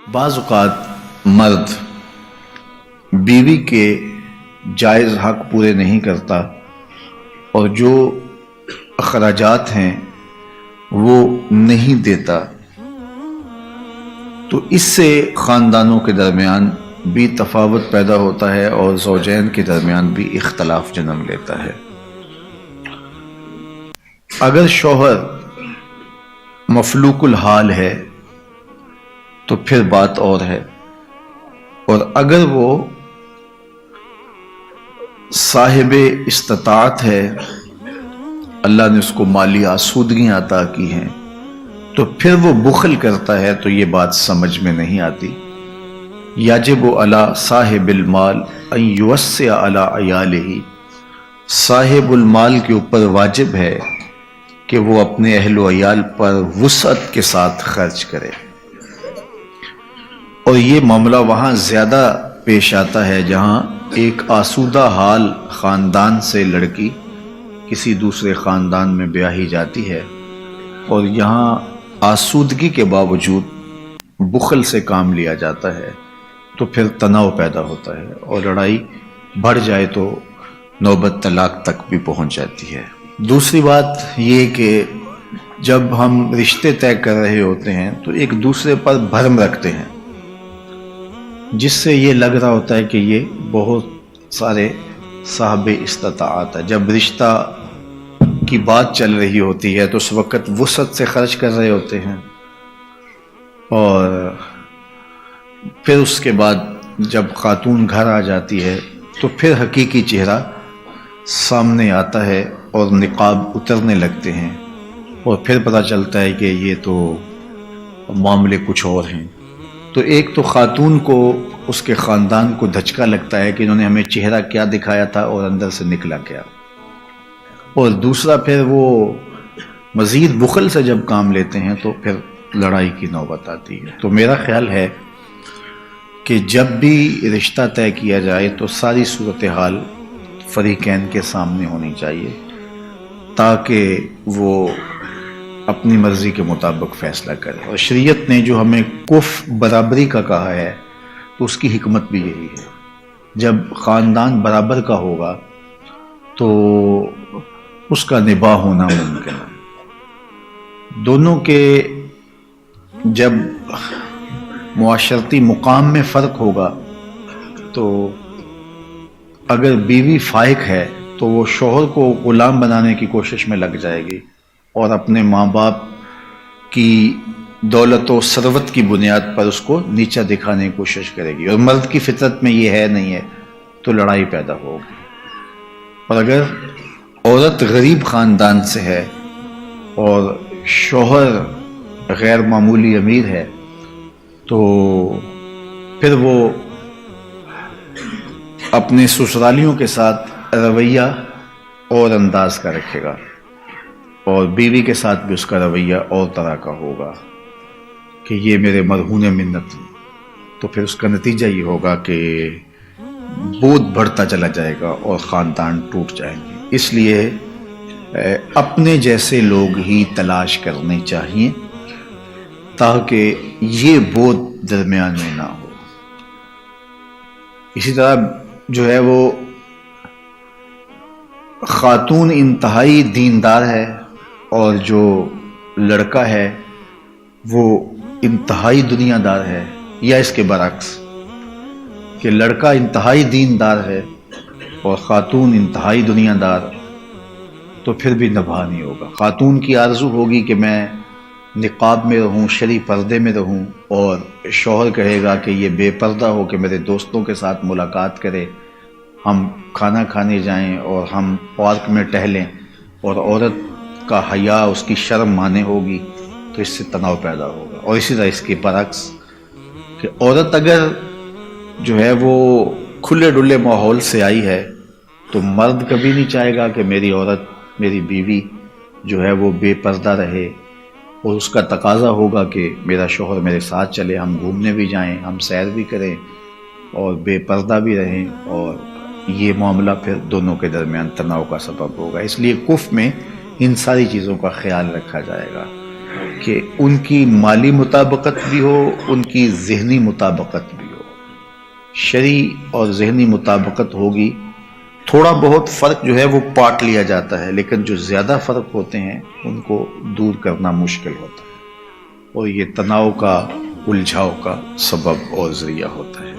بعض اوقات مرد بیوی کے جائز حق پورے نہیں کرتا اور جو اخراجات ہیں وہ نہیں دیتا، تو اس سے خاندانوں کے درمیان بھی تفاوت پیدا ہوتا ہے اور زوجین کے درمیان بھی اختلاف جنم لیتا ہے۔ اگر شوہر مفلوک الحال ہے تو پھر بات اور ہے، اور اگر وہ صاحب استطاعت ہے، اللہ نے اس کو مالی آسودگیاں عطا کی ہیں، تو پھر وہ بخل کرتا ہے تو یہ بات سمجھ میں نہیں آتی۔ یجب علی صاحب المال ان یوسع علی عیالہ، صاحب المال کے اوپر واجب ہے کہ وہ اپنے اہل و عیال پر وسعت کے ساتھ خرچ کرے، اور یہ معاملہ وہاں زیادہ پیش آتا ہے جہاں ایک آسودہ حال خاندان سے لڑکی کسی دوسرے خاندان میں بیاہی جاتی ہے، اور یہاں آسودگی کے باوجود بخل سے کام لیا جاتا ہے، تو پھر تناؤ پیدا ہوتا ہے اور لڑائی بڑھ جائے تو نوبت طلاق تک بھی پہنچ جاتی ہے۔ دوسری بات یہ کہ جب ہم رشتے طے کر رہے ہوتے ہیں تو ایک دوسرے پر بھرم رکھتے ہیں، جس سے یہ لگ رہا ہوتا ہے کہ یہ بہت سارے صاحب استطاعت ہے۔ جب رشتہ کی بات چل رہی ہوتی ہے تو اس وقت وسعت سے خرچ کر رہے ہوتے ہیں، اور پھر اس کے بعد جب خاتون گھر آ جاتی ہے تو پھر حقیقی چہرہ سامنے آتا ہے اور نقاب اترنے لگتے ہیں، اور پھر پتہ چلتا ہے کہ یہ تو معاملے کچھ اور ہیں۔ تو ایک تو خاتون کو اس کے خاندان کو دھچکا لگتا ہے کہ انہوں نے ہمیں چہرہ کیا دکھایا تھا اور اندر سے نکلا کیا، اور دوسرا پھر وہ مزید بخل سے جب کام لیتے ہیں تو پھر لڑائی کی نوبت آتی ہے۔ تو میرا خیال ہے کہ جب بھی رشتہ طے کیا جائے تو ساری صورتحال فریقین کے سامنے ہونی چاہیے تاکہ وہ اپنی مرضی کے مطابق فیصلہ کرے، اور شریعت نے جو ہمیں کف برابری کا کہا ہے تو اس کی حکمت بھی یہی ہے۔ جب خاندان برابر کا ہوگا تو اس کا نباہ ہونا ممکن ہے۔ دونوں کے جب معاشرتی مقام میں فرق ہوگا تو اگر بیوی فائق ہے تو وہ شوہر کو غلام بنانے کی کوشش میں لگ جائے گی اور اپنے ماں باپ کی دولت و ثروت کی بنیاد پر اس کو نیچا دکھانے کی کوشش کرے گی، اور مرد کی فطرت میں یہ ہے نہیں ہے تو لڑائی پیدا ہوگی۔ اور اگر عورت غریب خاندان سے ہے اور شوہر غیر معمولی امیر ہے تو پھر وہ اپنے سسرالیوں کے ساتھ رویہ اور انداز کا رکھے گا، اور بیوی کے ساتھ بھی اس کا رویہ اور طرح کا ہوگا کہ یہ میرے مرہون منت، تو پھر اس کا نتیجہ یہ ہوگا کہ بودھ بڑھتا چلا جائے گا اور خاندان ٹوٹ جائیں گے۔ اس لیے اپنے جیسے لوگ ہی تلاش کرنے چاہیے تاکہ یہ بودھ درمیان میں نہ ہو۔ اسی طرح جو ہے وہ خاتون انتہائی دیندار ہے اور جو لڑکا ہے وہ انتہائی دنیا دار ہے، یا اس کے برعکس کہ لڑکا انتہائی دیندار ہے اور خاتون انتہائی دنیا دار، تو پھر بھی نبھا نہیں ہوگا۔ خاتون کی آرزو ہوگی کہ میں نقاب میں رہوں، شرعی پردے میں رہوں، اور شوہر کہے گا کہ یہ بے پردہ ہو کہ میرے دوستوں کے ساتھ ملاقات کرے، ہم کھانا کھانے جائیں اور ہم پارک میں ٹہلیں، اور عورت کا حیا، اس کی شرم مانے ہوگی، تو اس سے تناؤ پیدا ہوگا۔ اور اسی طرح اس کے برعکس کہ عورت اگر جو ہے وہ کھلے ڈلے ماحول سے آئی ہے تو مرد کبھی نہیں چاہے گا کہ میری عورت، میری بیوی جو ہے وہ بے پردہ رہے، اور اس کا تقاضا ہوگا کہ میرا شوہر میرے ساتھ چلے، ہم گھومنے بھی جائیں، ہم سیر بھی کریں اور بے پردہ بھی رہیں، اور یہ معاملہ پھر دونوں کے درمیان تناؤ کا سبب ہوگا۔ اس لیے کف میں ان ساری چیزوں کا خیال رکھا جائے گا۔ کہ ان کی مالی مطابقت بھی ہو، ان کی ذہنی مطابقت بھی ہو. شرعی اور ذہنی مطابقت ہوگی، تھوڑا بہت فرق جو ہے وہ پاٹ لیا جاتا ہے، لیکن جو زیادہ فرق ہوتے ہیں ان کو دور کرنا مشکل ہوتا ہے، اور یہ تناؤ کا، الجھاؤ کا سبب اور ذریعہ ہوتا ہے.